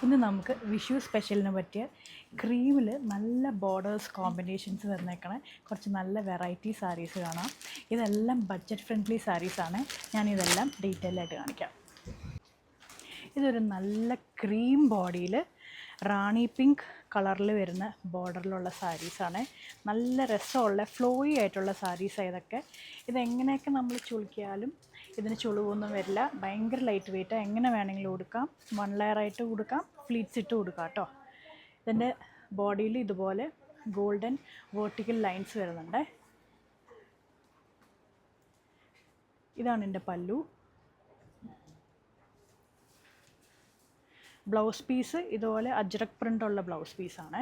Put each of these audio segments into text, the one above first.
ഇന്ന് നമുക്ക് വിഷു സ്പെഷ്യലിന് പറ്റിയ ക്രീമിൽ നല്ല ബോർഡേഴ്സ് കോമ്പിനേഷൻസ് വന്നേക്കണ കുറച്ച് നല്ല വെറൈറ്റി സാരീസ് കാണാം. ഇതെല്ലാം ബഡ്ജറ്റ് ഫ്രണ്ട്ലി സാരീസാണ്. ഞാനിതെല്ലാം ഡീറ്റെയിൽ ആയിട്ട് കാണിക്കാം. ഇതൊരു നല്ല ക്രീം ബോഡിയിൽ റാണി പിങ്ക് കളറിൽ വരുന്ന ബോർഡറിലുള്ള സാരീസാണ്. നല്ല രസമുള്ള ഫ്ലോയി ആയിട്ടുള്ള സാരീസാണ് ഇതൊക്കെ. ഇതെങ്ങനെയൊക്കെ നമ്മൾ ചുളിക്കിയാലും ഇതിന് ചുളിവൊന്നും വരില്ല. ഭയങ്കര ലൈറ്റ് വെയ്റ്റാണ്. എങ്ങനെ വേണമെങ്കിലും ഉടുക്കാം. വൺ ലെയറായിട്ട് ഉടുക്കാം, ഫ്ലീറ്റ്സ് ഇട്ട് ഉടുക്കാം കേട്ടോ. ഇതിൻ്റെ ബോഡിയിൽ ഇതുപോലെ ഗോൾഡൻ വേർട്ടിക്കൽ ലൈൻസ് വരുന്നുണ്ട്. ഇതാണ് എൻ്റെ പല്ലു. ബ്ലൗസ് പീസ് ഇതുപോലെ അജ്രക് പ്രിൻ്റുള്ള ബ്ലൗസ് പീസാണ്.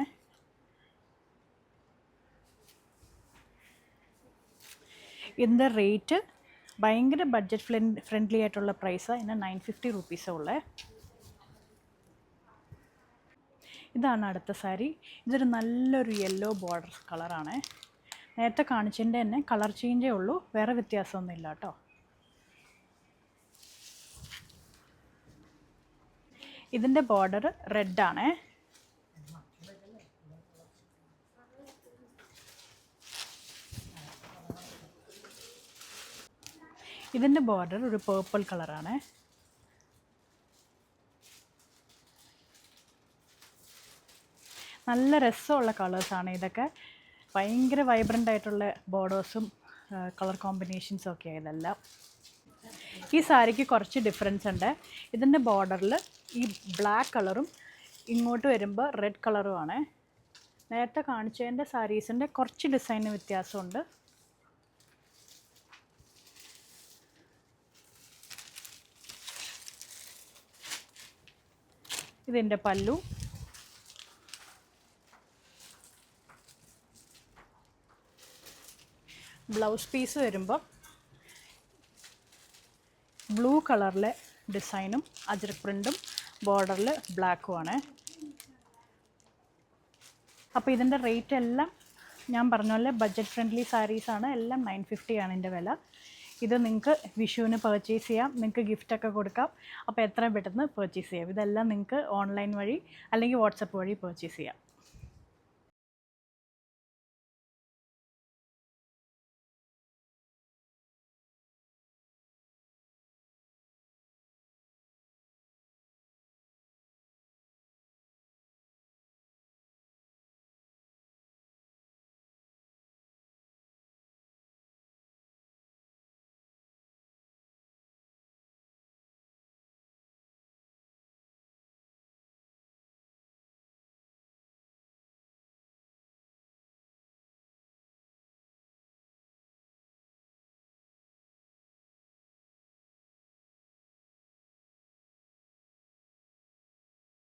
ഇതിൻ്റെ റേറ്റ് ഭയങ്കര ബഡ്ജറ്റ് ഫ്രണ്ട്ലി ആയിട്ടുള്ള പ്രൈസാണ്. ഇതിന് 950 റുപ്പീസേ ഉള്ളേ. ഇതാണ് അടുത്ത സാരി. ഇതൊരു നല്ലൊരു യെല്ലോ ബോർഡർ കളറാണ്. നേരത്തെ കാണിച്ചതിൻ്റെ തന്നെ കളർ ചേഞ്ചേ ഉള്ളൂ, വേറെ വ്യത്യാസമൊന്നുമില്ല കേട്ടോ. ഇതിൻ്റെ ബോർഡർ റെഡാണ്. ഇതിൻ്റെ ബോർഡർ ഒരു പേർപ്പിൾ കളറാണ്. നല്ല രസമുള്ള കളേഴ്സാണ് ഇതൊക്കെ. ഭയങ്കര വൈബ്രൻ്റ് ആയിട്ടുള്ള ബോർഡേഴ്സും കളർ കോമ്പിനേഷൻസും ഒക്കെ ഇതെല്ലാം. ഈ സാരിക്ക് കുറച്ച് ഡിഫറൻസ് ഉണ്ട്. ഇതിൻ്റെ ബോർഡറിൽ ഈ ബ്ലാക്ക് കളറും ഇങ്ങോട്ട് വരുമ്പോൾ റെഡ് കളറുമാണ്. നേരത്തെ കാണിച്ചതിൻ്റെ സാരീസിൻ്റെ കുറച്ച് ഡിസൈന് വ്യത്യാസമുണ്ട്. ഇതിൻ്റെ പല്ലു. ബ്ലൗസ് പീസ് വരുമ്പോൾ ബ്ലൂ കളറിലെ ഡിസൈനും അജ്രക് പ്രിൻറ്റും ബോർഡറിൽ ബ്ലാക്കുമാണ്. അപ്പോൾ ഇതിൻ്റെ റേറ്റ് എല്ലാം ഞാൻ പറഞ്ഞ പോലെ ബഡ്ജറ്റ് ഫ്രണ്ട്ലി സാരീസാണ്. എല്ലാം 950 ആണ് ഇതിൻ്റെ വില. ഇത് നിങ്ങൾക്ക് വിഷുവിന് പർച്ചേസ് ചെയ്യാം, നിങ്ങൾക്ക് ഗിഫ്റ്റൊക്കെ കൊടുക്കാം. അപ്പോൾ എത്രയും പെട്ടെന്ന് പർച്ചേസ് ചെയ്യാം. ഇതെല്ലാം നിങ്ങൾക്ക് ഓൺലൈൻ വഴി അല്ലെങ്കിൽ വാട്സപ്പ് വഴി പർച്ചേസ് ചെയ്യാം.